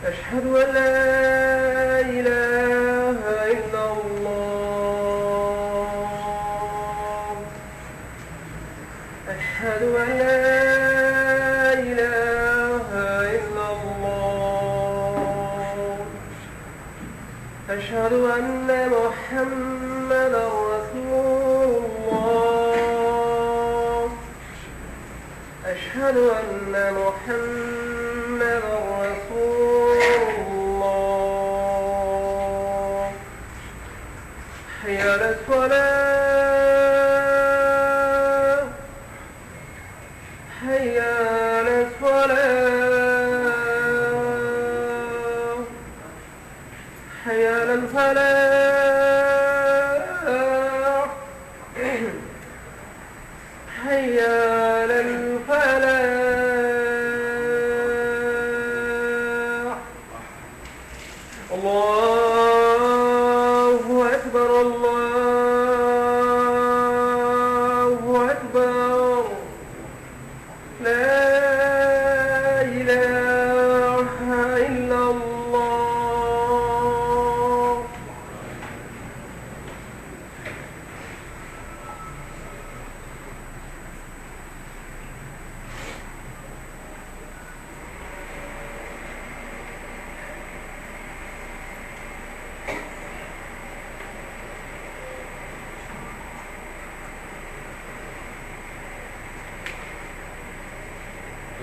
أشهد أن لا إله إلا الله. أشهد أن لا إله إلا الله. أشهد أن محمدا رسول الله. أشهد أن محمدا رسول الله. حي على الصلاة. حي على الصلاة. حي على الفلاح. حي على الفلاح. الله أكبر الله أكبر. لا إله إلا الله.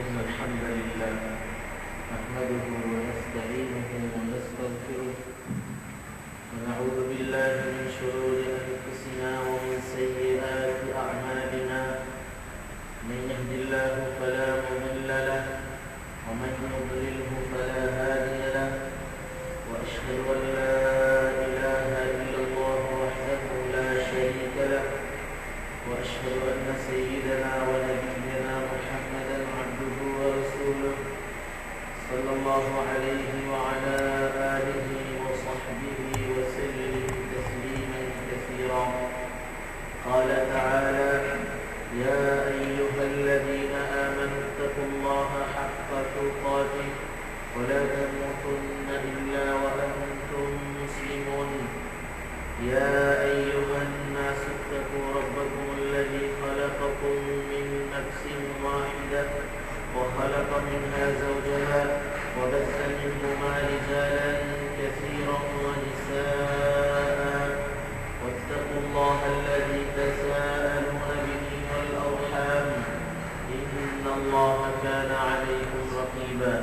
إن الحمد لله نحمده ونستعينه ونستغفره ونعوذ بالله من شرور أنفسنا ومن سيئات أعمالنا. من يهد الله فلا مضل له ومن يضلله فلا هادي له. وأشهد أن لا إله إلا الله وحده لا شريك له. وأشهد أن سيدنا ونبينا محمدا عبده ورسوله صلى الله عليه وعلى آله وصحبه وسلم تسليما كثيرا. قال تعالى: يا أيها الذين آمنوا اتقوا الله حق تقاته ولا تموتن إلا وأنتم مسلمون. يا أيها الناس اتقوا ربكم الذي خلقكم من نفس واحدة وخلق منها زوجها وبث منهما رجالا كثيرا ونساء. واتقوا الله الذي تساءلون به والأرحام إن الله كان عليكم رقيبا.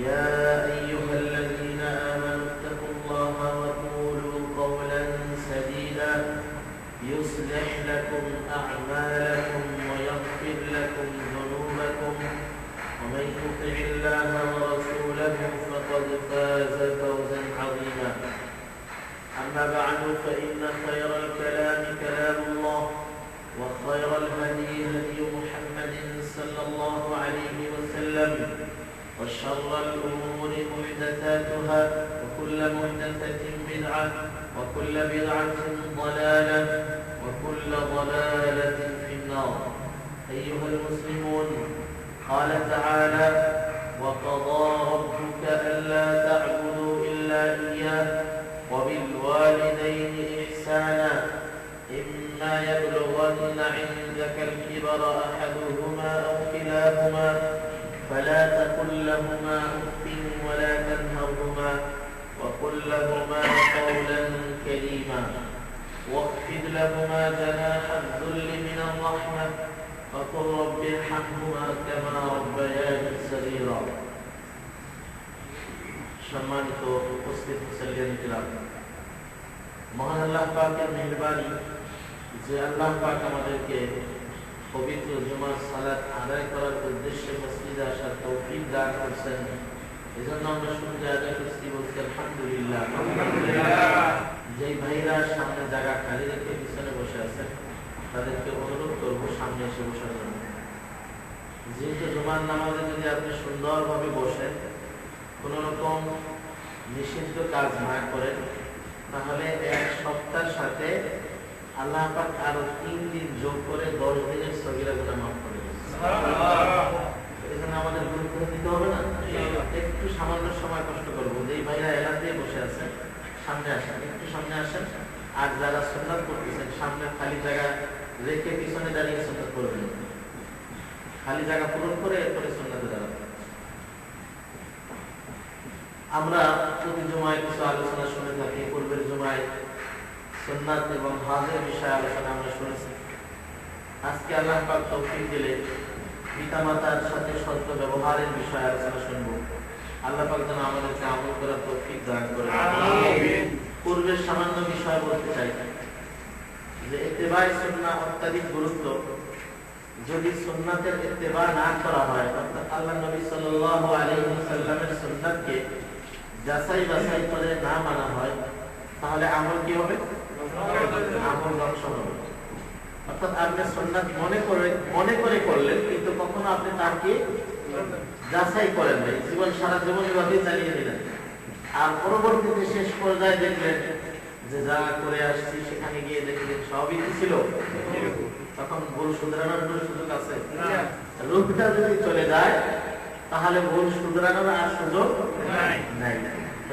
يا أيها الذين آمنوا اتقوا الله وقولوا قولا سديدا يصلح لكم أعمالكم ويغفر لكم ذنوبكم ومن يطع الله ورسوله فقد فاز فوزا عظيما. أما بعد فإن خير الكلام كلام الله وخير الهدي هدي محمد صلى الله عليه وسلم وشر الأمور محدثاتها وكل محدثة بدعة وكل بدعة ضلالة وكل ضلالة في النار. أيها المسلمون، قال تعالى: وقضى ربك ألا تعبدوا إلا إياه وبالوالدين إحسانا إما يبلغن عندك الكبر أحدهما أو كلاهما فلا تقل لهما أف ولا تنهرهما وقل لهما قولا كريما واخفض لهما جناح الذل من الرحمة وقل رب ارحمهما كما ربياني صغيرا. সম্মানিত উপস্থিত মুসল্লিয়ান কিরাম, মহান আল্লাহ পাকের মেহেরবানি যে আল্লাহ পাক আমাদেরকে পবিত্র জুমার সালাত আদায় করার উদ্দেশ্যে মসজিদে আসার তৌফিক দান করেছেন। এজন্য আমরা শুনতে আদায় করছি, বলছি আলহামদুলিল্লাহ। যেই ভাইরা সামনে জায়গা খালি রেখে পিছনে বসে আছেন তাদেরকে অনুরোধ করবো সামনে এসে বসার জন্য। যেহেতু জুমার নামাজে যদি আপনি সুন্দরভাবে বসেন, কোন রকম নিষিদ্ধ কাজ না করেন, তাহলে এক সপ্তাহের সাথে আল্লাহ পাক আরো 3 দিন যোগ করে 10 দিনের সগীরা গুনাহ মাফ করে দিয়েছেন। এখানে আমাদের গুরুত্ব দিতে হবে না, একটু সামান্য সময় কষ্ট করবো। যেই ভাইরা এলান দিয়ে বসে আছেন সামনে আসেন, একটু সামনে আসেন। আর যারা সুন্নাত করতেছেন সামনে খালি জায়গা রেখে পিছনে দাঁড়িয়ে সুন্নাত করবেন, খালি জায়গা পূরণ করে এরপরে সুন্নাতে দাঁড়াবেন। আমরা প্রতি জুমায় কিছু আলোচনা শুনে থাকি। পূর্বের জুমায় সুন্নাত এবং হজের বিষয়ে আলোচনা আমরা শুনেছি। আজকে আল্লাহ পাক তৌফিক দিলে পিতামাতার সাথে সত্য ব্যবহারের বিষয়ে আলোচনা শুনবো। আল্লাহ পাক যেন আমাদেরকে আমল করার তৌফিক দান করে। পূর্বের সামান্য বিষয় বলতে চাই যে ইত্তেবায়ে সুন্নাহ অত্যাধিক গুরুত্ব। যদি সুন্নাতের ইত্তেবা না করা হয়, অর্থাৎ আল্লাহ নবী সাল্লাল্লাহু আলাইহি ওয়াসাল্লামের সুন্নাতকে যাচাই বাছাই করে না মানা হয়, তাহলে আমল কি হবে? আমল ধ্বংস হবে। অর্থাৎ আপনি সুন্নাত মনে করে করলেন, কিন্তু কখনো আপনি তাকে যাচাই করেন নাই, জীবন সারা জীবন এভাবে চালিয়ে দিলেন। আর পরবর্তীতে শেষ পর্যায়ে দেখলেন যে যা করে আসছি সেখানে গিয়ে দেখলেন সবই ছিল, তখন ভুল শুধরানোর সুযোগ আছে? রূপটা যদি চলে যায় তাহলে ভুল শুধরানোর আর সুযোগ নাই।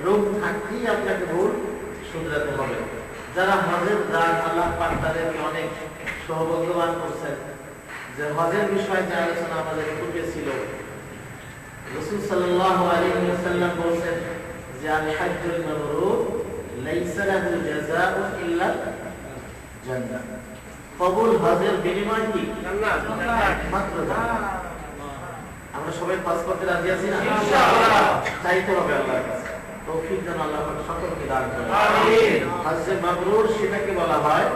রূপ থাকতেই আপনাকে ভুল শুধরাতে হবে। যারা হজের যান, আল্লাহ পাক তাদেরকে অনেক সৌভাগ্যবান করছেন যে হজের বিষয়ে যে আলোচনা আমাদের পূর্বে ছিল, রাসূল সাল্লাল্লাহু আলাইহি ওয়াসাল্লাম বলেছেন যে আল হাজ্জুল মাবরুর লাইসা লাহু জাযাউন ইল্লা জান্নাহ। কবুল হজের বিনিময় কি? জান্নাত, মাত্র জান্নাত। আমরা সবাই পাস করতে রাজি আছি না? ইনশাআল্লাহ। চাইতে হবে আল্লাহর কাছে তৌফিক যেন আল্লাহ পাক সকলকে দান করেন। আমিন। হজ্জে মাবরুর সেটাকে বলা হয়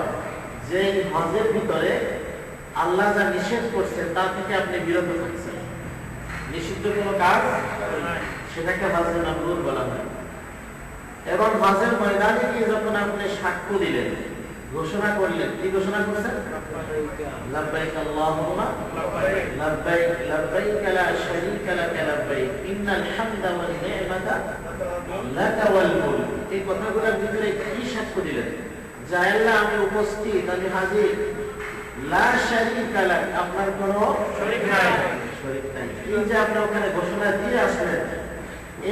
যে হজের ভিতরে আল্লাহ যা নিষেধ করছেন তা থেকে আপনি বিরত থাকছেন, নিষিদ্ধ কোনো কাজ সেটাকে হজ্জে মাবরুর বলা হয়। এবং হজের ময়দানে গিয়ে যখন আপনি সাক্ষ্য দিলেন, ঘোষণা করলেন, কি ঘোষণা করছেন? লাব্বাইক আল্লাহুম্মা লাব্বাইক লাব্বাইক লা শারীকা লাকা লাব্বাইক ইন্নাল হামদা ওয়ান নি'মাতা লাকা ওয়াল মুলক। এই কথাগুলোর ভিতরে কি সাক্ষ্য দিলেন? যে আল্লাহ আমি উপস্থিত, আমি হাজির, লা শারীকা লাক, আপনার কোনো শরীক নাই। এই যে আপনি ওখানে ঘোষণা দিয়ে আসলেন,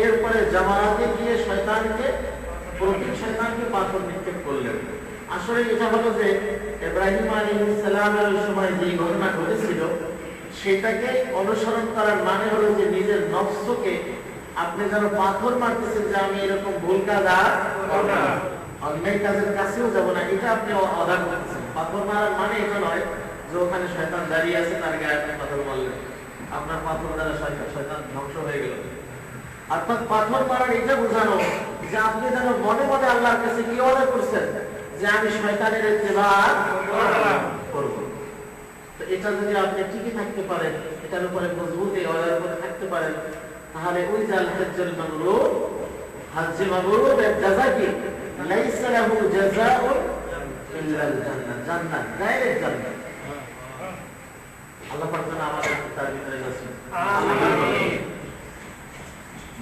এরপরে জামাতে গিয়ে শয়তানকে পাথর নিক্ষেপ করলেন। আসলে এটা হলো যে ইব্রাহিম আলাইহিস সালামের সময় যে ঘটনা ঘটেছিল সেটাকে অনুসরণ করার মানে হলো যে নিজের নফসকে আপনি যেন পাথর মারতেছেন যে আমি এরকম ভুল কাজ আর করব না, অন্যায় কাজের কাছেও যাব না, এটা আপনি অদা করতেছেন। পাথর মারার মানে এটা নয় যে ওখানে শয়তান দাঁড়িয়ে আছে তার গায়ে আপনি পাথর মারলেন, আপনার পাথর দ্বারা শয়তান ধ্বংস হয়ে গেল। অর্থাৎ পাথর মারার এটা বোঝানো যে আপনি যেন মনে মনে আল্লাহর কাছে কি অর্ডার করছেন যে আমি শয়তানের ইত্তেবা করব। তো এটা যদি আপনি ঠিকই থাকতে পারেন, এটার উপরে মজবুত এই অর্ডার করে থাকতে পারেন, তাহলে ওই যে আল হাজ্জুল মাবরুর, হজ্জে মাবরুর এর জাযা কি? লাইসা লাহু জাযাউন ইল্লাল জান্নাহ, জান্নাত, ডাইরেক্ট জান্নাত। আল্লাহ পাক যেন আমাদের তার ভিতরে রাখেন। আমিন।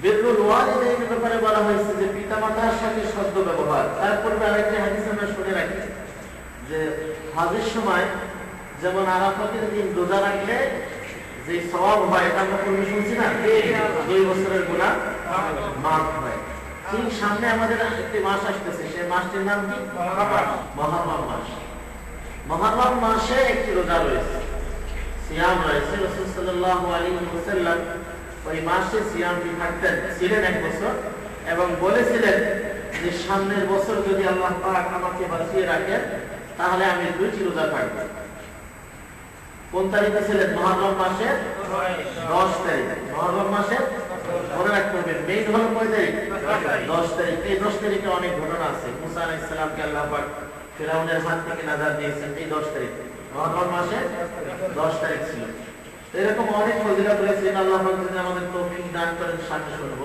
বিররুল ওয়ালিদাইনের ব্যাপারে বলা হয়েছে যে পিতামাতার সাথে সদ্য ব্যবহার। তারপরে আরেকটা হাদিস আমরা শুনে রাখি যে হজের সময় যেমন আরাফাতের দিন রোজা রাখলে যে সওয়াব হয়, এটা আমরা পূর্বে শুনছি না, 2 বছরের গুনাহ মাফ হয়। ঠিক সামনে আমাদের একটি মাস আসতেছে, সেই মাসটির নাম কি? মুহররম মাস। মুহররম মাসে একটি রোজা রয়েছে, সিয়াম রয়েছে। রাসূল সাল্লাল্লাহু আলাইহি ওয়াসাল্লাম ওই মাসে সিয়ামটি থাকতেন, ছিলেন 1 বছর, এবং বলেছিলেন যে সামনের বছর যদি আল্লাহ পাক আমাকে বাঁচিয়ে রাখেন তাহলে আমি 2টি রোজা থাকব। কোন তারিখে ছিলেন? মুহররম মাসের 10 তারিখ। মুহররম মাসের মনে রাখতে হবে মেইন হলো কয় তারিখ? 10 তারিখ। এই 10 তারিখে অনেক ঘটনা আছে। মুসা আলাইহিস সালামকে আল্লাহ পাক ফিরাউনের হাত থেকে নাজাত দিয়েছেন এই 10 তারিখ। মুহররম মাসের 10 তারিখ ছিল। এরকম অনেক ফজিলত রয়েছে, আল্লাহ পাক যদি আমাদের তৌফিক দান করেন সামনে শুনব।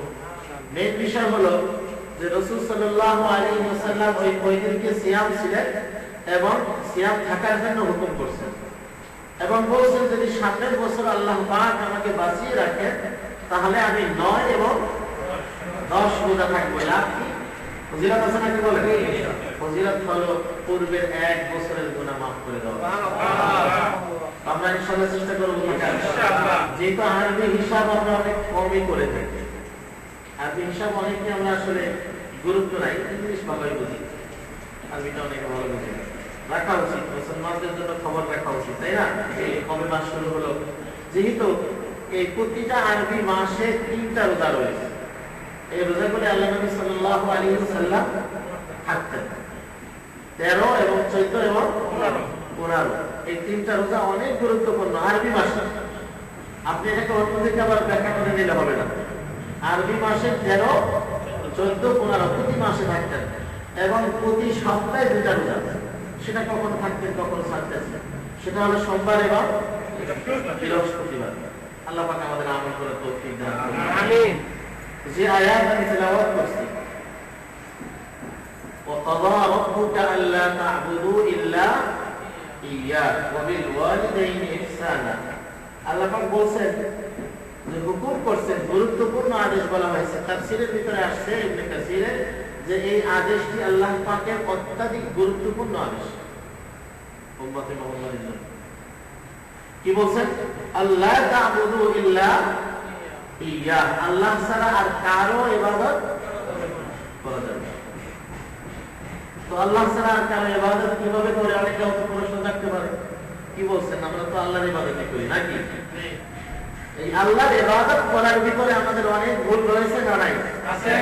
মেইন বিষয় হলো যে রাসূল সাল্লাল্লাহু আলাইহি ওয়াসাল্লাম ওই দিনকে সিয়াম ছিলেন এবং সিয়াম থাকার জন্য হুকুম করছেন এবং বলছেন যদি সামনের বছর আল্লাহ পাক আমাকে বাঁচিয়ে রাখেন তাহলে আমি 9 এবং 10 রোজা থাকবো। লাভ কি? ফজিলত আছে নাকি বলেন? ফজিলত হলো পূর্বের 1 বছরের গুনাহ মাফ করে দেওয়া। আমরা ইনশাআল্লাহ চেষ্টা করবো যেহেতু আরবি হিসাব আমরা অনেক কমই করে থাকি। আরবি হিসাব অনেকে আমরা আসলে গুরুত্ব নাই, ইংলিশ ভালোই বুঝি, আরবিটা অনেকে ভালো বুঝি। রাখা উচিত, মুসলমানদের জন্য খবর রাখা উচিত, তাই না? এই কবে মাস শুরু হলো, যেহেতু এই প্রতিটা আরবি মাসে 3টা রোজা রয়েছে। এই রোজাগুলি আল্লাহ নবী সাল্লাল্লাহু আলাইহি ওয়াসাল্লাম থাকতেন। 13 এবং 14 এবং 15 এই 3টা রোজা অনেক গুরুত্বপূর্ণ আরবি মাসে। আপনি এটাকে অন্যদিকে আবার ব্যাখ্যা করে নিলে হবে না। আরবি মাসে 13, 14, 15 প্রতি মাসে থাকতেন এবং প্রতি সপ্তাহে 2টা রোজা। সেটা কখন থাকতেন কখন ছাড়তেন, সেটা হলো সোমবার এবং বৃহস্পতিবার। আল্লাহ পাক আমাদের আমল করে তৌফিক দান করুন, আমিন। যে আয়াত আমি তেলাওয়াত করছি, وقضى ربك ألا تعبدوا إلا إياه وبالوالدين إحسانا। আল্লাহ পাক বলেন যে হুকুম করছেন, গুরুত্বপূর্ণ আদেশ বলা হয়েছে। তাফসীরের ভিতরে আসছে ইবনে কাসিরে যে এই আদেশটি আল্লাহ পাকের অত্যাধিক গুরুত্বপূর্ণ আদেশ উম্মতে মুহাম্মাদের জন্য। কি বলছেন? আল্লাহ তা'বুদু ইল্লা ইয়া, আল্লাহ ছাড়া আর কারো ইবাদত করা যাবে না। তো আল্লাহ ছাড়া আর কারো ইবাদত কিভাবে করে? অনেকে হয়তো প্রশ্ন রাখতে পারে, কি বলছেন আমরা তো আল্লাহর ইবাদত করি নাকি? এই আল্লাহর ইবাদত করার ভিতরে আমাদের অনেক ভুল রয়েছে না নাই? আছে।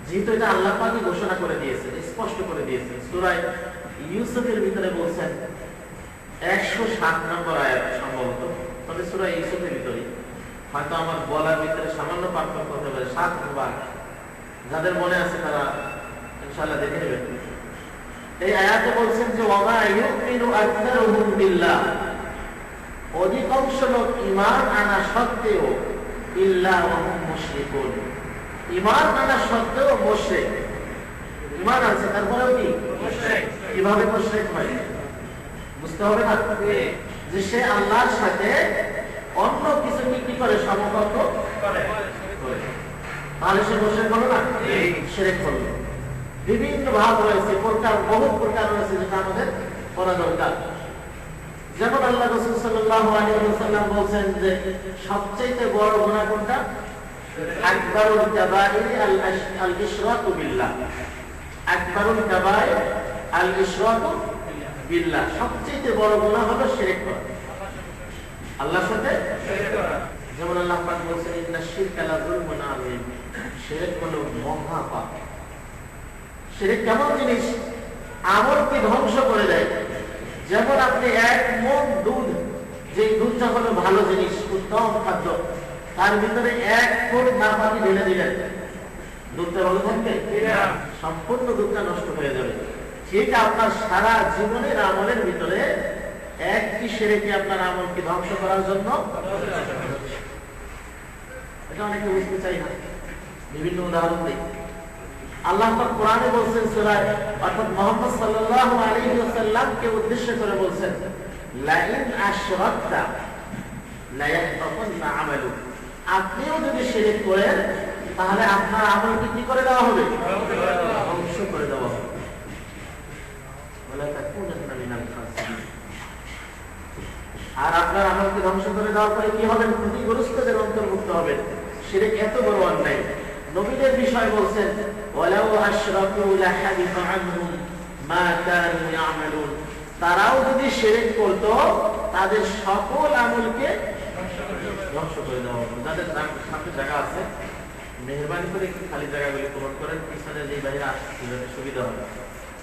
যেহেতু এটা আল্লাহ পাকই ঘোষণা করে দিয়েছেন, স্পষ্ট করে দিয়েছেন। সূরা ইউসুফের ভিতরে বলছেন 107 নম্বর আয়াত সম্ভবত, তবে সূরা ইউসুফের ভিতরে হয়তো আমার বলার ভিতরে সামান্য পার্থক্য হতে পারে, 7 নম্বর। যাদের মনে আছে তারা ইনশাআল্লাহ দেখে নেবেন। এই আয়াতে বলছেন যে ওয়া ইউমিনু আকতারুহুম বিল্লাহ, অধিকাংশ লোক ঈমান আনা সত্ত্বেও ইল্লা ওয়া হুম মুশরিকুন, ঈমান আনা সত্ত্বেও মুশরিক। ঈমান আছে তারপরেও কি মুশরিক? কিভাবে মুশরিক হয় বুঝতে হবে না? যে সে আল্লাহর সাথে অন্য কিছু কি করে সমকক্ষ করে, তাহলে সে মুশরিক হলো না? শিরক হলো। বিভিন্ন ভাব রয়েছে, প্রকার বহু প্রকার রয়েছে যেটা আমাদের করা দরকার। যেমন আল্লাহ রাসূল সাল্লাল্লাহু আলাইহি ওয়াসাল্লাম বলেন যে সবচেয়ে বড় গুনাহ কোনটা? আকবারুল কাবাইর আল ইশরাকু বিল্লাহ। আকবারুল কাবাইর আল ইশরাকু বিল্লাহ, সবচেয়ে বড় গুনাহ হলো শিরক করা, আল্লাহর সাথে শিরক করা। যেমন আল্লাহ পাক বলেন ইন্নাশ শিরকা লা যুলমুন আযীম, শিরক হলো মহা পাপ। শিরক কেমন জিনিস? আমলকে ধ্বংস করে দেয়। যেমন আপনি 1 মণ দুধ, যে দুধটা হলো ভালো জিনিস, উত্তম খাদ্য, তার ভিতরে 1 ফুট না পানি ঢেলে দিলেন, দুধটা ভালো থাকবে? সম্পূর্ণ দুধটা নষ্ট হয়ে যাবে। ঠিক আপনার সারা জীবনের আমলের ভিতরে একটি শিরকে আপনার আমলকে ধ্বংস করার জন্য। এটা অনেকে বুঝতে চাই না, বিভিন্ন উদাহরণ দিই। আল্লাহ পাক কোরআনে বলেন সূরা, অর্থাৎ মুহাম্মদ সাল্লাল্লাহু আলাইহি ওয়াসাল্লামকে উদ্দেশ্য করে বলেন লা ইন আশরাকতা লা ইয়াহতাফান্না আমালু, আপনিও যদি শিরক করেন তাহলে আপনার আমলকে কি করে দেওয়া হবে? ধ্বংস করে দেওয়া হবে। ওয়ালা তাকুনান্না মিনাল খাসিরিন, আর আপনার আমলকে ধ্বংস করে দেওয়ার পরে কি হবে? ক্ষতিগ্রস্তদের অন্তর্ভুক্ত হবে। শিরক এত বড় অন্যায়। নবীদের বিষয় বলছেন ওয়ালাউ আশরাকু লাহাবিতা আনহুম মা কানু ইয়ামালুন, তারাও যদি শিরক করত তাদের সকল আমলকে ধ্বংস করে দেওয়া হবে। যাদের সামনে জায়গা আছে মেহেরবানি করে একটু খালি জায়গাগুলি পূরণ করেন, পিছনে যে বাইরে আসতে সুবিধা হবে,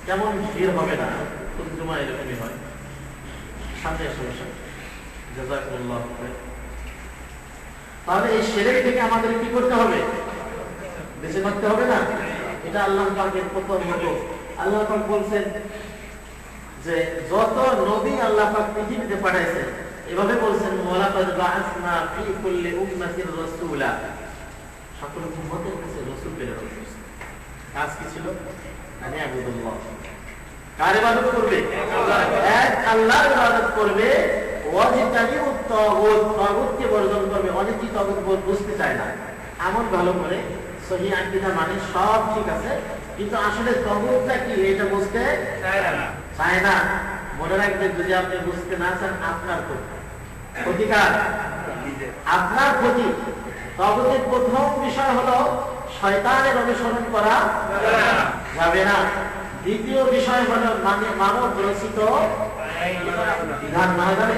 যেমন ভিড় হবে না। জুমা এরকমই হয়, সামনে সমস্যা। জাযাকুমুল্লাহ খাইর। তাহলে এই শিরক থেকে আমাদের কি করতে হবে? বেঁচে থাকতে হবে না? এটা আল্লাহ পাকের প্রথম হুকুম। আল্লাহ পাক বলছেন যে যত নবী আল্লাহ পাক পৃথিবীতে পাঠাইছেন, এভাবে বলছেন ওয়ালাকাদ বাআসনা ফি কুল্লি উম্মাতির রাসূলা, সকল উম্মতের কাছে রাসূল প্রেরণ করেছেন। কাজ কি ছিল? মানে আবুদুল্লাহ, কার ইবাদত করবে? এক আল্লাহর ইবাদত করবে। ওয়াজিতানিবুত তাগুত, তাগুতকে বর্জন করবে। অনেকেই তাগুত বুঝতে চায় না। আমল ভালো করে সহি আকীদা মানে সব ঠিক আছে, কিন্তু আসলে তাগুতটা কি এটা বুঝতে চায় না। মনে রাখবেন, যদি আপনি বুঝতে না চান আপনার ক্ষতিকার, আপনার ক্ষতি। তাগুতের প্রথম বিষয় হলো শয়তানের অনুসরণ করা যাবে না। দ্বিতীয় বিষয় হলো মানব রচিত বিধান মানা যাবে।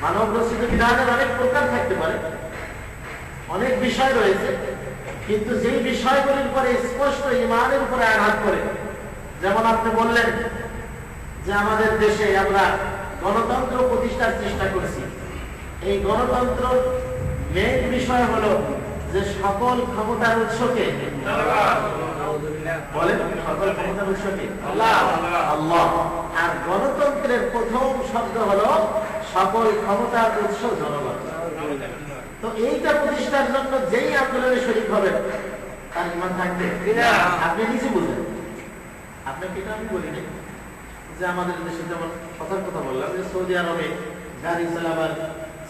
মানব রচিত বিধানের অনেক প্রকার থাকতে পারে, অনেক বিষয় রয়েছে, কিন্তু যেই বিষয়গুলির পরে স্পষ্ট ঈমানের উপরে আঘাত করে, যেমন আপনি বললেন যে আমাদের দেশে আমরা গণতন্ত্র প্রতিষ্ঠার চেষ্টা করছি। এই গণতন্ত্র মেইন বিষয় হলো যে সকল ক্ষমতার উৎসকে বলেন, সকল ক্ষমতার উৎসকে আল্লাহ। আর গণতন্ত্রের প্রথম শব্দ হলো সকল ক্ষমতার উৎস জনগণ। তো এইটা প্রতিষ্ঠার জন্য যেই আন্দোলনে শরীক হবেন তার ঈমান থাকবে। আপনি নিজে বুঝেন, আপনাকে এটা আমি বলি না যে আমাদের দেশে যেমন কথার কথা বললাম যে সৌদি আরবে গাড়ি চালাবার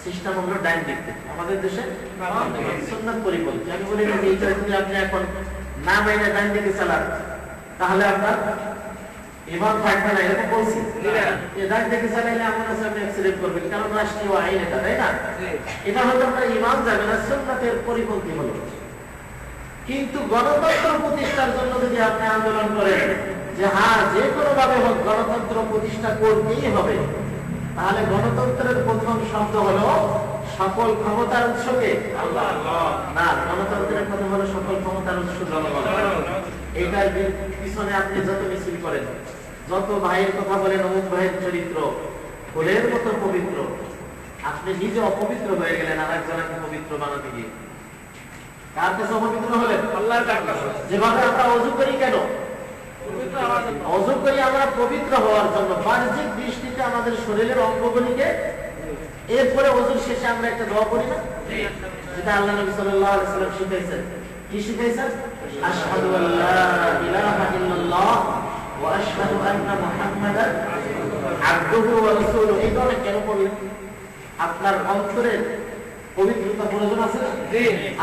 সিস্টেম হলো ডাইন দেখতে, আমাদের দেশে সুন্নাত পরিপন্থী। আমি বলি যে এইটা যদি আপনি এখন না মাইনে ডাইন দিকে চালান তাহলে আপনার ঈমান থাকবে না, এরকম বলছি। ডাইন দিকে চালাইলে আমার কাছে আপনি অ্যাক্সিডেন্ট করবেন, কারণ রাষ্ট্রীয় আইন এটা, তাই না? এটা হয়তো আপনার ঈমান যাবে না, সুন্নাতের পরিপন্থী হলো। কিন্তু গণতন্ত্র প্রতিষ্ঠার জন্য যদি আপনি আন্দোলন করেন যে হ্যাঁ যে কোনো ভাবে হোক গণতন্ত্র প্রতিষ্ঠা করতেই হবে, তাহলে গণতন্ত্রের প্রথম শব্দ হলো সকল ক্ষমতার উৎসকে আল্লাহ না, গণতন্ত্রের কথা হলো সকল ক্ষমতার উৎস জনগণ। এইটার পিছনে আপনি যত মিছিল করেন, যত ভাইয়ের কথা বলেন, অমুক ভাইয়ের চরিত্র ফুলের মতো পবিত্র, আপনি নিজে অপবিত্র হয়ে গেলেন আর একজনকে পবিত্র বানাতে গিয়ে। কার কাছে অপবিত্র হলেন? আল্লাহর কাছে। যেভাবে আমরা ওযু করি, কেন ওযু করি? আমরা পবিত্র হওয়ার জন্য। বাহ্যিক দৃষ্টিতে আমাদের শরীরের অঙ্গগুলিকে, এরপরে ওযুর শেষে আমরা একটা দোয়া করি না, যেটা আল্লাহ নবী সাল্লাল্লাহু আলাইহি ওয়াসাল্লাম শিখাইছেন। কি শিখাইছেন? আশহাদু আল্লা ইলাহা ইল্লাল্লাহ ওয়া আশহাদু আন্না মুহাম্মাদান আবদুহু ওয়া রাসূলুহু। এই দোয়া কেন পড়লেন? আপনার অন্তরের পবিত্রতা প্রয়োজন আছে।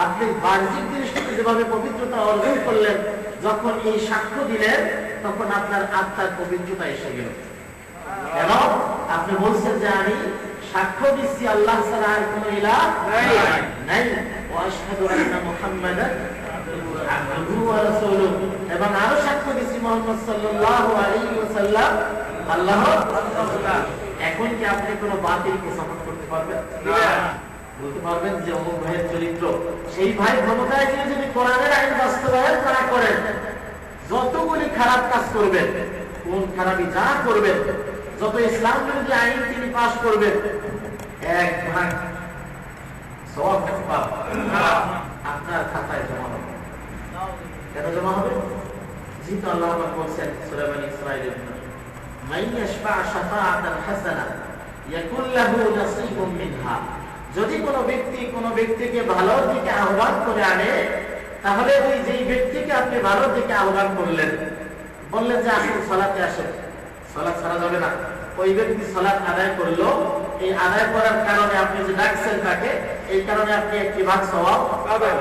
আপনি বাহ্যিক দৃষ্টিতে যেভাবে পবিত্রতা অর্জন করলেন, যখন এই সাক্ষ্য দিলেন তখন আপনার আত্মার পবিত্রতা এসে গেল। কেন? আপনি বলছেন যে আমি সাক্ষ্য দিচ্ছি আল্লাহ ছাড়া আর কোনো ইলাহ নাই, ওয়া আশহাদু আন্না মুহাম্মাদান আবদুহু ওয়া রাসূলুহু, এবং আরো সাক্ষ্য দিচ্ছি মুহাম্মদ সাল্লাল্লাহু আলাইহি ওয়াসাল্লাম আল্লাহর রাসূল। এখন কি আপনি কোনো বাতিলকে সাপোর্ট করতে পারবেন? বলতে পারবেন যে অমুক ভাইয়ের চরিত্র, সেই ভাই ক্ষমতায় গিয়ে যদি কোরআনের আইন বাস্তবায়ন না করেন, যতগুলি খারাপ কাজ করবেন, কোন খারাপি যা করবেন, যত ইসলাম বিরোধী আইন তিনি পাশ করবেন, এক ভাগ সওয়াব আপনার খাতায় জমা হবে। কেন জমা হবে? যেহেতু আল্লাহ বলছেন সূরা বনী ইসরাঈলের মান ইয়াশফা শাফাআতান হাসানা ইয়াকুল লাহু নাসীবুম মিনহা। যদি কোনো ব্যক্তি কোনো ব্যক্তিকে ভালোর দিকে আহ্বান করে আনে, তাহলে ওই যেই ব্যক্তিকে আপনি ভালোর দিকে আহ্বান করলেন, বললেন যে আসুন সালাতে আসুন, সালাত ছাড়া যাবে না, ওই ব্যক্তি সালাত আদায় করলো, এই আদায় করার কারণে আপনি যে ডাকছেন তাকে, এই কারণে আপনি একটি ভাগ সওয়াব পাবেন।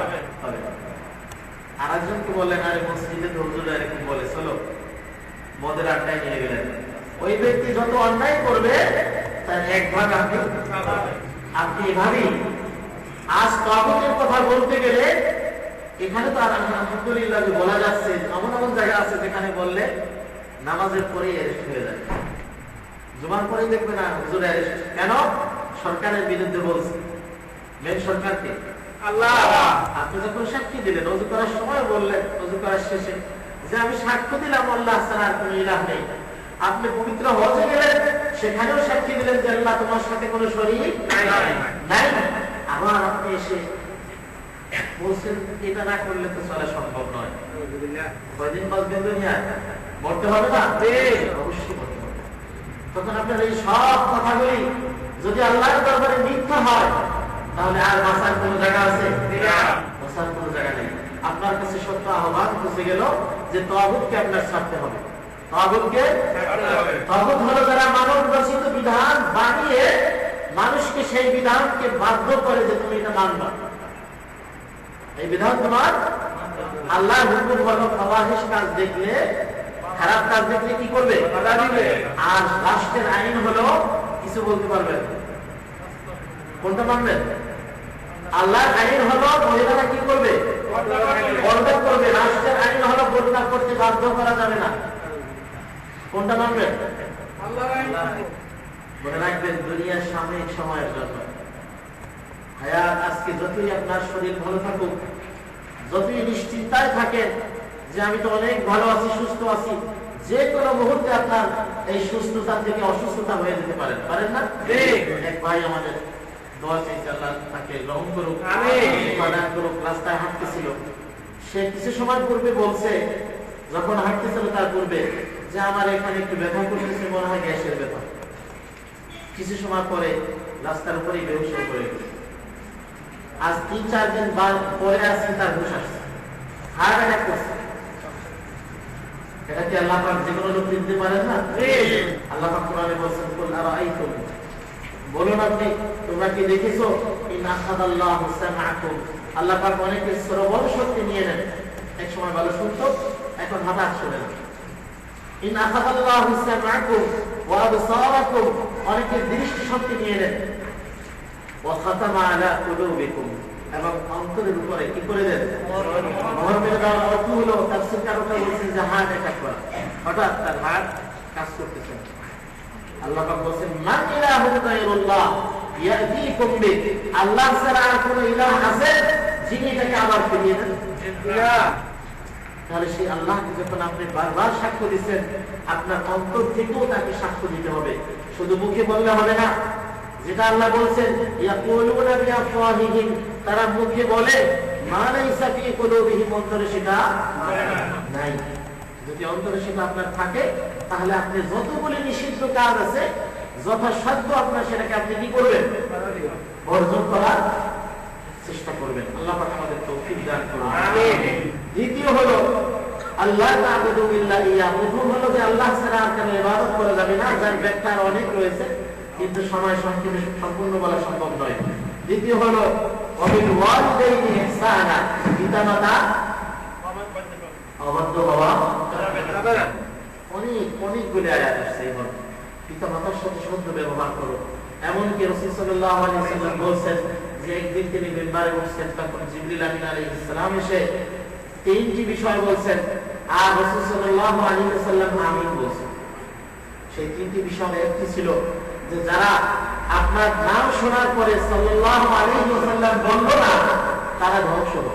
আর একজনকে বললেন আরে মসজিদে হুজুর এরকম বলে চলো মদের আড্ডায় নিয়ে গেলেন, ওই ব্যক্তি যত অন্যায় করবে তার এক ভাগ আপনি পাবেন। আপনি এভাবেই আজ তাগুতের কথা বলতে গেলে, এখানে তো আলহামদুলিল্লাহ বলা যাচ্ছে, এমন এমন জায়গা আছে যেখানে বললে নামাজের পরেই অ্যারেস্ট হয়ে যায়, জুমার পরেই দেখবে না হুজুর অ্যারেস্ট। কেন? সরকারের বিরুদ্ধে বলছে। মেন সরকারকে আল্লাহ। আপনি যখন সাক্ষী দিলেন, ওযু করার সময় বললেন, ওযু করার শেষে যে আমি সাক্ষ্য দিলাম আল্লাহ ছাড়া আর কোনো ইলাহ নেই। আপনি পবিত্র হজে গেলেন, সেখানেও সাক্ষী দিলেন যে আল্লাহ তোমার সাথে কোনো শরীক নাই। আবার আপনি এসে বলছেন এটা না করলে তো চলা সম্ভব নয়। কয়দিন বাঁচবেন দুনিয়া? মরতে হবে না? অবশ্যই মরতে হবে। তখন আপনার এই সব কথাগুলি যদি আল্লাহর দরবারে মিথ্যা হয়, তাহলে আর বাঁচার কোনো জায়গা আছে? বাঁচার কোনো জায়গা নেই। আপনার কাছে সত্য আহ্বান পৌঁছে গেল যে তাগুতকে আপনার ছাড়তে হবে। তাগুত হলো যারা মানব রচিত বিধান বানিয়ে মানুষকে সেই বিধানকে বাধ্য করে যে তুমি এটা মানবা। এই বিধান তোমার আল্লাহর হুকুম হলো ফাওয়াহিশ কাজ দেখলে খারাপ কাজ দেখলে কি করবে? আর রাষ্ট্রের আইন হলো কিছু বলতে পারবেন, কোনটা মানবেন? আল্লাহর আইন হলো মহিলারা কি করবে? পর্দা করবে। রাষ্ট্রের আইন হলো পর্দা করতে বাধ্য করা যাবে না। কোনটা মানবেন? মনে রাখবেন, দুনিয়ার সাময়িক সময়ের জন্য। হায়াত আজকে যতই আপনার শরীর ভালো থাকুক, যতই নিশ্চিন্তায় থাকেন যে আমি তো অনেক ভালো আছি, সুস্থ আছি, যে কোনো মুহূর্তে আপনার এই সুস্থতা থেকে অসুস্থতা হয়ে যেতে পারেন, পারেন না? এক ভাই আমাদের দোয়া চাইছে, আল্লাহ তাকে গ্রহণ করুক, মানান করুক। রাস্তায় হাঁটতেছিল, সে কিছু সময় পূর্বে বলছে, যখন হাঁটতেছিল তার পূর্বে, যে আমার এখানে একটু ব্যথা করতেছে, মনে হয় গ্যাসের ব্যথা। কিছু সময় পরে রাস্তার উপরেই বেহুশ হয়ে পড়ে গেছে। আজ 3-4 দিন পরে আসছে, তার হুঁশ আসছে, হার্ট অ্যাটাক করছে। এটা কি আল্লাহ পাক যে কোনো লোক দিতে পারেন না? আল্লাহ পাক কোরআনে বলেছেন, কুল আরাআইতুম, বলুন আপনি, তোমরা কি দেখেছো, ইন আখাযাল্লাহু সামআকুম, আল্লাহ পাক অনেকের শ্রবণ শক্তি নিয়ে নেন। এক সময় ভালো শুনতো, এখন হঠাৎ শুনে না। ইন আখাযাল্লাহু সামআকুম ওয়া আবসারাকুম, অনেকের দৃষ্টি শক্তি নিয়ে নেন। ওয়া খাতামা আলা কুলুবিকুম, এবং অন্তরের উপরে কি করে দেন? মোহর মেরে দেওয়ার অর্থ হলো, তাফসীরকাররা বলেছেন যে হার্ট অ্যাটাক করা, হঠাৎ তার হার্ট কাজ করতেছে। আল্লাহ পাক বলেন, মান ইলাহুন গায়রুল্লাহ ইয়াতিকুম বিক, আল্লাহ ছাড়া আর কোন ইলাহ আছে যিনি এটাকে আবার ফিরিয়ে দেন? তাহলে সেই আল্লাহকে যখন আপনি বারবার সাক্ষ্য দিচ্ছেন, আপনার অন্তর থেকেও তাকে সাক্ষ্য দিতে হবে, শুধু মুখে বললে হবে না। যেটা আল্লাহ বলছেন, ইয়াকুলুনা বিআফওয়াহিহিম, তারা মুখে বলে, মা লাইসা ফি কুলুবিহিম, অন্তরে সেটা নাই। যদি অন্তরে সেটা আপনার থাকে, তাহলে আপনি যতগুলি নিষিদ্ধ কাজ আছে, যথাসাধ্য আপনার সেটাকে আপনি কি করবেন? বর্জন করার চেষ্টা করবেন। আল্লাহ পাক আমাদের তৌফিক দান করুন, আমিন। দ্বিতীয় হলো, আল্লাহ তা'বুদু ইল্লা ইয়া, প্রথম হলো যে আল্লাহ ছাড়া আর কোনো ইবাদত করা যাবে না, যার ব্যাখ্যা অনেক রয়েছে, কিন্তু সময় সংক্ষেপে সম্পূর্ণ বলা সম্ভব নয়। দ্বিতীয় হলো, ওয়াবিল ওয়ালিদাইনি ইহসানা, পিতামাতা অবাধ্য হওয়া যাবে না। অনেকগুলি আয়াত আসছে, এবং পিতামাতার সাথে শুদ্ধ ব্যবহার করো। এমনকি রাসূল সাল্লাল্লাহু আলাইহি ওয়াসাল্লাম বলেছেন যে একদিন তিনি মিম্বারে উঠছেন, তখন জিবরিল আমিন আলাইহিস সালাম এসে 3টি বিষয় বলছেন, আর রাসূল সাল্লাল্লাহু আলাইহি ওয়াসাল্লাম আমিন বলেছেন। সেই 3টি বিষয় একটি ছিল যে যারা আপনার নাম শোনার পরে সাল্লাল্লাহু আলাইহি ওয়াসাল্লাম বলল না, তারা ধ্বংস হবে।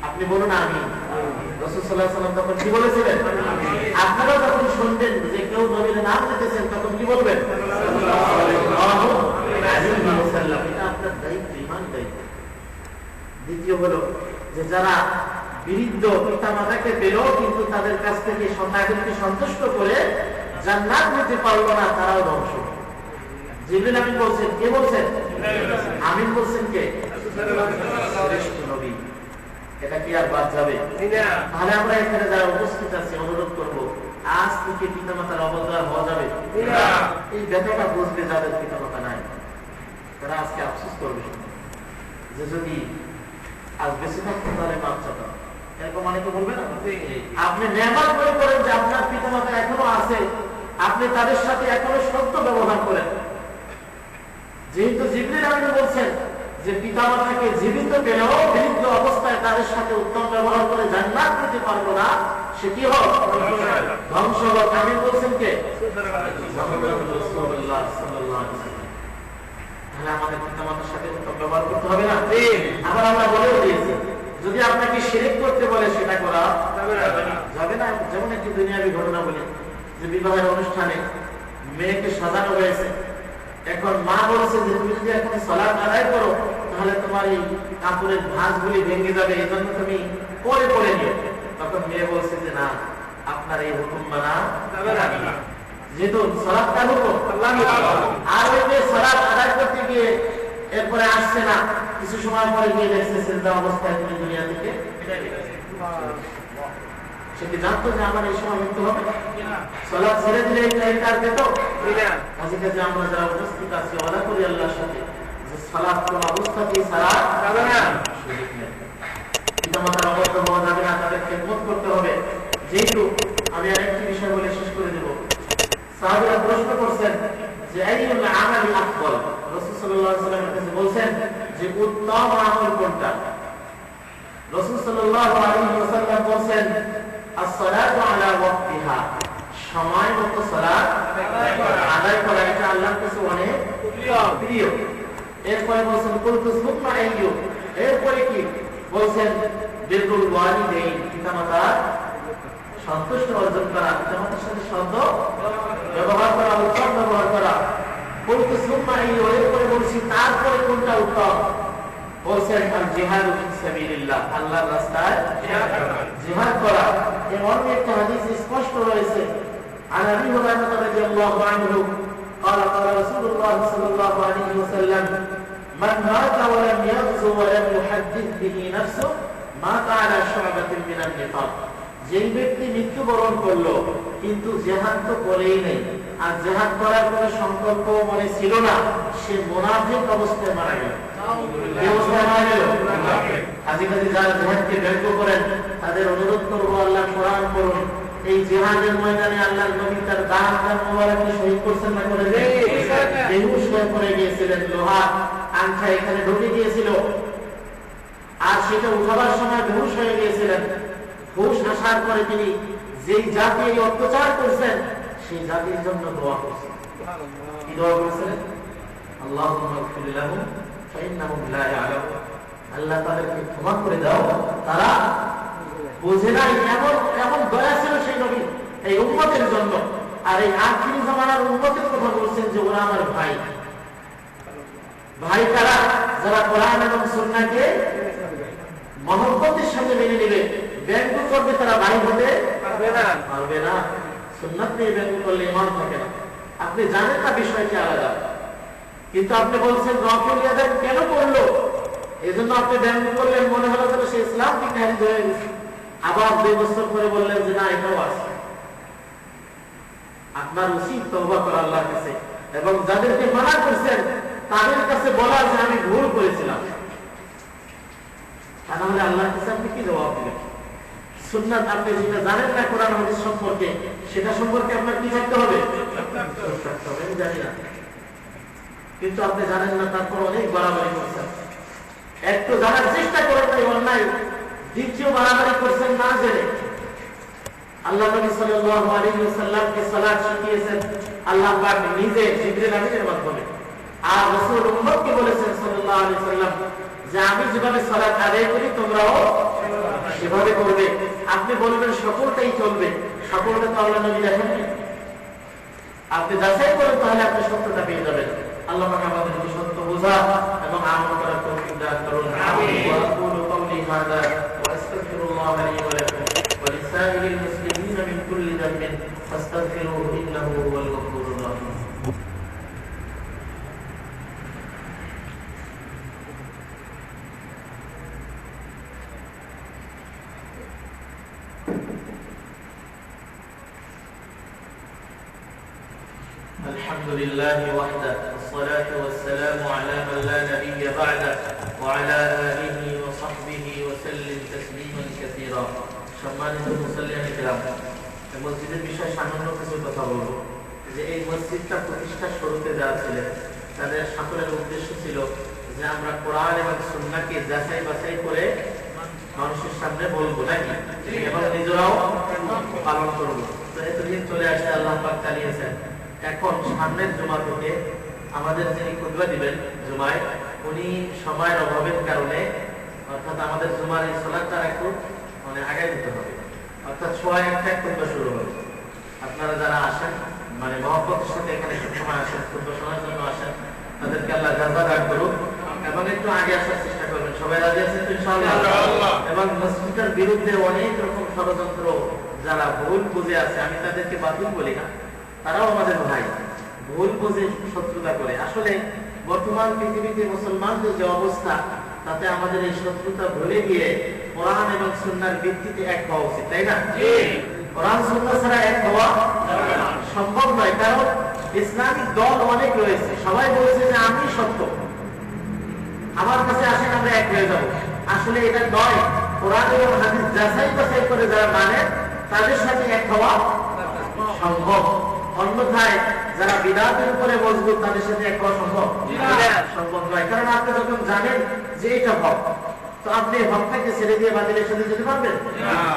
আপনি বলুন আমিন। রাসূল সাল্লাল্লাহু আলাইহি ওয়াসাল্লাম তখন কি বলেছিলেন? আপনারা যখন শুনবেন যে কেউ নবীর নাম নিতেছেন, তখন কি বলবেন? সাল্লাল্লাহু আলাইহি ওয়াসাল্লাম। এটা আপনার দায়িত্ব, ঈমান দায়িত্ব। দ্বিতীয় হলো যে যারা বিরুদ্ধ পিতামাতাকে পেল, কিন্তু তাদের কাছ থেকে তাদেরকে সন্তুষ্ট করে জান্নাত নিতে পারলো না, তারাও ধ্বংস। জিবরিল আমিন বলছেন, কে বলছেন? আমিন বলছেন কে? শ্রেষ্ঠ নবী। এটা কি আর বাদ যাবে? তাহলে আমরা এখানে যারা উপস্থিত আছি, অনুরোধ করব, আজ থেকে পিতামাতার অবহেলা হওয়া যাবে না। এই ব্যথাটা বুঝবে যাদের পিতামাতা নাই, তারা আজকে আফসোস করবে যে যদি আজ বেঁচে থাকতো তাহলে মাপ চাতাম। এরকম অনেকে বলবে না? আপনি নেয়ামত মনে করেন যে আপনার পিতামাতা এখনো আছে, আপনি তাদের সাথে এখনো সত্য ব্যবহার করেন। যেহেতু জিবরিল আমিন বলছেন যে পিতামাতাকে জীবিত পেলেও বৃদ্ধ অবস্থায় তাদের সাথে উত্তম ব্যবহার করে জান্নাত পেতে পারবো না, সে কি হোক? ধ্বংস হোক। আমিন বলছেন কে? রাসূলুল্লাহ সাল্লাল্লাহু আলাইহি ওয়াসাল্লাম। তাহলে আমাদের পিতামাতার সাথে উত্তম ব্যবহার করতে হবে না? আবার আমরা বলেও দিয়েছি, যদি আপনাকে শিরক করতে বলে সেটা করা যাবে না। যেমন একটি দুনিয়াবী ঘটনা বলি, যে বিবাহের অনুষ্ঠানে মেয়েকে সাজানো হয়েছে, এখন মা বলছে যে তুমি যদি এখন সালাত আদায় করো, তাহলে তোমার এই কাপড়ের ভাঁজগুলি ভেঙে যাবে, এই জন্য তুমি পরে পরে নিও। তখন মেয়ে বলছে যে না, আপনার এই হুকুম মানা যাবে না, যেহেতু সালাত কার হুকুম, আর ওই মেয়ে সালাত আদায় করতে গিয়ে এরপরে আসছে না, কিছু সময় পরে গিয়ে দেখছে সিজদা অবস্থায় তিনি দুনিয়া থেকে। সে কি জানতো যে আমার এই সময় মৃত্যু হবে? সালাত ছেড়ে দিলে ইনকার পেত না। কাজে কাজে আমরা যারা উপস্থিত আছি, ওয়াদা করি আল্লাহর সাথে যে সালাত কোন অবস্থাতেই সালাত যাবে না। পিতামাতার অবস্থা হওয়া যাবে না, তাদের খেদমত করতে হবে। যেহেতু আমি আইয়ুল আমালি আফদল, রাসূল সাল্লাল্লাহু আলাইহি ওয়াসাল্লাম কাছে বলছেন যে উত্তম আমল কোনটা। রাসূল সাল্লাল্লাহু আলাইহি ওয়াসাল্লাম বলছেন as-salatu ala waqtiha, সময় মতো সালাত আদায় করা এটা আল্লাহর কাছে অনেক প্রিয়। এরপরে বলছেন কুলতু সুম্মা আইয়ু, এরপরে কি বলছেন বিরুল ওয়ালিদাইন, পিতামাতার সন্তুষ্ট অর্জন করা, পিতামাতার সাথে সৎ ব্যবহার করা, উত্তম ব্যবহার করা। কুলতু সুম্মা আইয়ু, এরপরে বলছি তারপরে কোনটা উত্তম, বলছেন আল জিহাদু ফি সাবিলিল্লাহ, আল্লাহর রাস্তায় জিহাদ করা। এমন একটা হাদিস স্পষ্ট রয়েছে عن ابي هريره رضي الله عنه قال قال رسول الله صلى الله عليه وسلم من مات ولم يغزو ولم يحدث به نفسه مات على شعبة من النفاق, যেই ব্যক্তি মৃত্যুবরণ করলো কিন্তু জিহাদ তো করেই নাই, আর জিহাদ করার কোনো সংকল্প মনে ছিল না, সে মুনাফিক অবস্থায় মারা গেল। এই অবস্থায় মারা গেল। আজকাল যারা জিহাদকে ব্যঙ্গ করেন তাদের অনুরোধ করবো, আল্লাহ কোরআন করুন। এই জিহাদের ময়দানে আল্লাহর নবী তার দাঁত মোবারককে শহীদ করছেন না করে বেহুশ হয়ে পড়ে গিয়েছিলেন, লোহা আংটা এখানে ঢুকে গিয়েছিল, আর সেটা উঠাবার সময় বেহুশ হয়ে গিয়েছিলেন। হুশ আসার পরে তিনি যেই জাতি এই অত্যাচার করছেন সেই জাতির জন্য দোয়া করছেন। কি দোয়া করছেন? আল্লাহুম্মা ইগফির লাহুম ফাইন্নাহুম লা ইয়ালামুন, আল্লাহ তাদেরকে ক্ষমা করে দাও, তারা বুঝে নাই। এমন এমন দয়া ছিল সেই নবী এই উম্মতের জন্য। আর এই আখিরি জামানার উম্মতের কথা বলছেন যে ওরা আমার ভাই। ভাই কারা? যারা কোরআন এবং সুন্নাহকে মহব্বতের সাথে মেনে নেবে। ব্যঙ্গ করবে তারা ভাই হতে পারবে না। সুন্নাত নিয়ে ব্যঙ্গ করলে ঈমান থাকে না। আপনি জানেন না বিষয়টি আলাদা, কিন্তু আপনি বলছেন নফল আযান কেন করলো, এজন্য আপনি ব্যঙ্গ করলেন, মনে হলো যে সে ইসলাম থেকে খারিজ হয়ে গেছে। আবার 2 বছর পরে বললেন যে না এটাও আছে। আপনার উচিত তওবা করা আল্লাহর কাছে, এবং যাদেরকে মানা করছেন তাদের কাছে বলা যে আমি ভুল করেছিলাম। তা না হলে আল্লাহর কাছে আপনি কি জবাব দিবেন? সুন্নাত আপনি যেটা জানেন না কোরআন হাদিস সম্পর্কে, সেটা সম্পর্কে আপনার কি থাকতে হবে? আমি জানি না, কিন্তু আপনি জানেন না, তারপর অনেক বাড়াবাড়ি করছেন। একটু জানার চেষ্টা করেন নাই অন্যায়, দ্বিতীয় বাড়াবাড়ি করছেন না জেনে। আল্লাহ নবী সাল্লাল্লাহু আলাইহি ওয়াসাল্লামকে সালাত শিখিয়েছেন আল্লাহ পাক নিজে জিবরিল আমিনের মাধ্যমে, আর রাসূল উম্মতকে বলেছেন সাল্লাল্লাহু আলাইহি ওয়াসাল্লাম যে আমি যেভাবে সালাত আদায় করি তোমরাও সেভাবে করবে। আপনি বলবেন সকলটাই চলবে, সকলটা তো আল্লাহ নবী দেখেননি। আপনি যাচাই করেন, তাহলে আপনি সত্যটা পেয়ে যাবেন। আল্লাহ পাক আমাদেরকে সত্য বোঝা এবং আমল করার তৌফিক দান করুন। আমিন। ওয়া আকুলু কওলি হাযা ওয়া আস্তাগফিরুল্লাহ লি ওয়া লাকুম ওয়া লিসাইরিল মুসলিমিন মিন কুল্লি যামবিন ফাস্তাগফিরুহু ইন্নাহু হুয়াল গফুরুর রাহিম। الحمد لله وحده والصلاة والسلام على من لا نبي بعده وعلى آله وصحبه وسلم تسليما كثيرا। সম্মানিত মুসল্লিয়ান কিরাম, এই মসজিদের বিষয়ে সামান্য কিছু কথা বলবো। যে এই মসজিদটা প্রতিষ্ঠার শুরুতে যারা ছিলেন তাদের সকলের উদ্দেশ্য ছিল যে আমরা কোরআন এবং সুন্নাহকে যাচাই বাছাই করে মানুষের সামনে বলবো নাকি, এবং নিজেরাও পালন করবো। তো এতদিন চলে আসছে, আল্লাহ পাক চালিয়েছেন। এখন সামনের জুমা থেকে আমাদের যিনি খুতবা দিবেন জুমায়, উনি সময়ের অভাবের কারণে, অর্থাৎ আমাদের জুমার এই সালাতটা একটু আগে দিতে হবে, অর্থাৎ 1:01 খুতবা শুরু হবে। আপনারা যারা আসেন মহব্বতের সাথে এখানে সময় আসেন, খুতবা শোনার জন্য আসেন, তাদেরকে আল্লাহ জাযা দান করুন, এবং একটু আগে আসার চেষ্টা করবেন। সবাই রাজি আছেন তো ইনশাআল্লাহ? এবং মসজিদের বিরুদ্ধে অনেক রকম ষড়যন্ত্র যারা ভুল বুঝে আছে, আমি তাদেরকে বাতিল বলি না, তারাও আমাদের ভাই, ভুল বুঝে শত্রুতা করে। আসলে বর্তমান পৃথিবীতে মুসলমানদের যে অবস্থা, তাতে আমাদের এই শত্রুতা ভুলে গিয়ে কোরআন এবং সুন্নাহর ভিত্তিতে এক হওয়া উচিত, তাই না? কোরআন সুন্নাহ ছাড়া এক হওয়া সম্ভব নয়, কারণ ইসলামিক দল অনেক রয়েছে, সবাই বলছে যে আমি সত্য, আমার কাছে আসেন আমরা এক হয়ে যাব। আসলে এটা নয়। কোরআন এবং হাদিস যাচাই বাছাই করে যারা মানে, তাদের সাথে এক হওয়া সম্ভব। অন্যথায় যারা বিদআতের উপরে মজবুত তাদের সাথে এক হওয়া সম্ভব সম্ভব নয়। কারণ আপনি যখন জানেন যে এটা হক, তো আপনি হকটাকে ছেড়ে দিয়ে বাতিলের সাথে যেতে পারবেন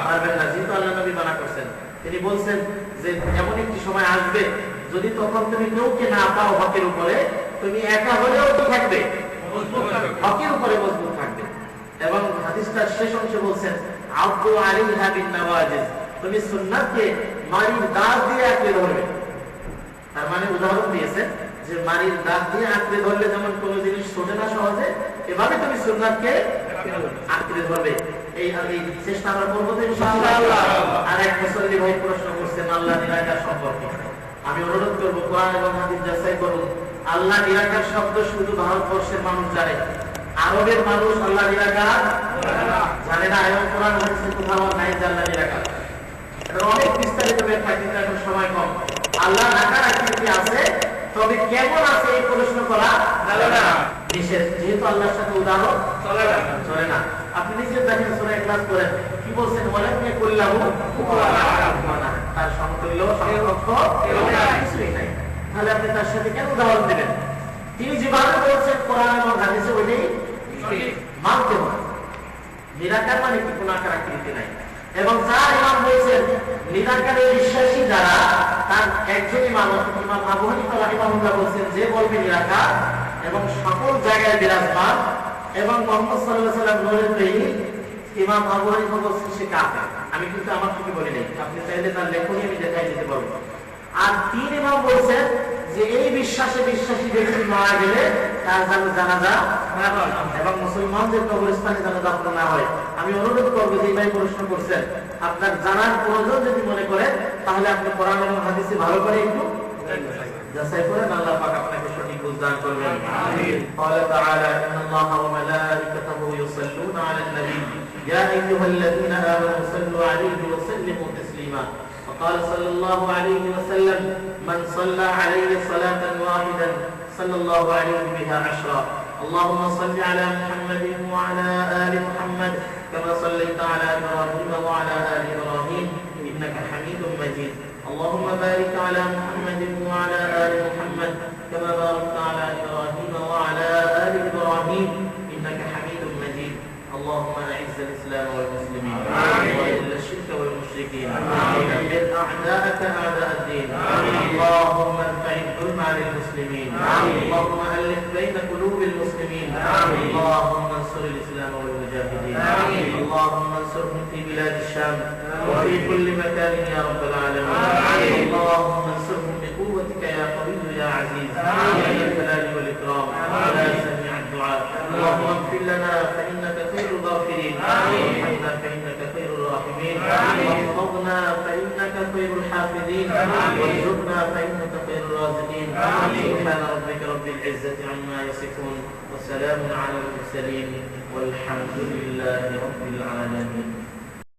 পারবেন না। যেহেতু আল্লাহ নবী মানা করছেন, তিনি বলছেন যে এমন একটি সময় আসবে যদি তখন তুমি কেউকে না পাও হকের উপরে, তুমি একা হলেও তো থাকবে হকের উপরে মজবুত থাকবে। এবং হাদিসটার শেষ অংশে বলছেন আব্দু আলাইহা বিন নওয়াজিজ, তুমি সুন্নাতকে মারির দাঁত দিয়ে আঁকড়ে ধরবে। তার মানে উদাহরণ দিয়েছেন যে মারির দাঁত দিয়ে আঁকড়ে ধরলে যেমন কোনো জিনিস ছোটে না সহজে, এভাবে তুমি সুন্নাতকে আঁকড়ে ধরবে। এই চেষ্টা আমরা করবো তো ইনশাআল্লাহ। আর এক মুসল্লি ভাই প্রশ্ন করছেন আল্লাহ নিরাকার সম্পর্কে। আমি অনুরোধ করবো কোরআন এবং হাদিস যাচাই করুন। আল্লাহ নিরাকার শব্দ শুধু ভারতবর্ষের মানুষ জানে, আরবের মানুষ আল্লাহ নিরাকার জানে না, এবং কোরআন হাদিসে কোথাও নাই যে আল্লাহ নিরাকার। অনেক বিস্তারিত ব্যাখ্যা, কিন্তু এখন সময় কম। আল্লাহ আকার আকৃতি আছে, তবে কেমন আছে এই প্রশ্ন করা নিষেধ, যেহেতু আল্লাহর সাথে উদাহরণ চলে না। আপনি নিজে দেখেন সূরা ইখলাস করেন কি বলছেন, ওয়ালাম ইয়াকুল্লাহু কুফুওয়ান আহাদ, তার সমতুল্য সমকক্ষ কিছুই নাই। তাহলে আপনি তার সাথে কেন উদাহরণ দেবেন? তিনি যেভাবে বলছেন কোরআন এবং হাদিসে ওইটাই মানতে হবে। নিরাকার মানে কি কোনো আকার আকৃতি নাই। এবং যার ইমাম বলছেন নিরাকারে বিশ্বাসী যারা, তার একজন ইমাম আবু হানিফা রাহিমাহুল্লাহ বলছেন যে বলবে নিরাকার এবং সকল জায়গায় বিরাজমান এবং মুহাম্মদ সাল্লাল্লাহু আলাইহি ওয়াসাল্লাম নূরের তৈরি, ইমাম আবু হানিফা বলছেন সে কাফের। আমি কিন্তু আমার থেকে বলি নাই, আপনি চাইলে তার লেখনী আমি দেখাই দিতে পারবো। আর তিন ইমাম বলছেন যে এই বিশ্বাসে বিশ্বাসী ব্যক্তি মারা গেলে তার জানাজা এবং মুসলমানদের কবরস্থানে যেন দাফন না হয়। আমি অনুরোধ করবো যে ভাই প্রশ্ন করছেন, আপনার জানার প্রয়োজন যদি মনে করেন, তাহলে আপনি কোরআন এবং হাদিসে ভালো করে একটু যাচাই করেন। আল্লাহ পাক আপনাকে সঠিক বুঝদান করবেন। আমিন। قال تعالى إن الله وملائكته يصلون على النبي يا أيها الذين آمنوا صلوا عليه وسلموا تسليما. وقال صلى الله عليه وسلم من صلى عليه صلاة واحدا صلى الله عليه بها 10. اللهم صل على محمد وعلى آل محمد كما صليت على إبراهيم وعلى آل إبراهيم إنك حميد مجيد. اللهم بارك على محمد وعلى آل محمد كما باركت على إبراهيم وعلى آل إبراهيم إنك حميد مجيد. اللهم أعز الإسلام والمسلمين وأذل الشرك والمشركين ودمر أعداءك أعداء الدين. اللهم ارفع الظلم عن المسلمين. اللهم ألف بين قلوب المسلمين. اللهم انصر الإسلام والمجاهدين. اللهم انصرهم في بلاد الشام وفي كل مكان يا رب العالمين. اللهم انصرهم بقوتك يا قوي يا عزيز يا ذا الجلال والإكرام يا سميع الدعاء. اللهم اغفر لنا فإنك خير الغافرين، وارحمنا فإنك خير الراحمين، واحفظنا فإنك خير الحافظين، وارزقنا فإنك خير الرازقين. سبحان ربك رب العزة عما يصفون وسلام على المرسلين والحمد لله رب العالمين.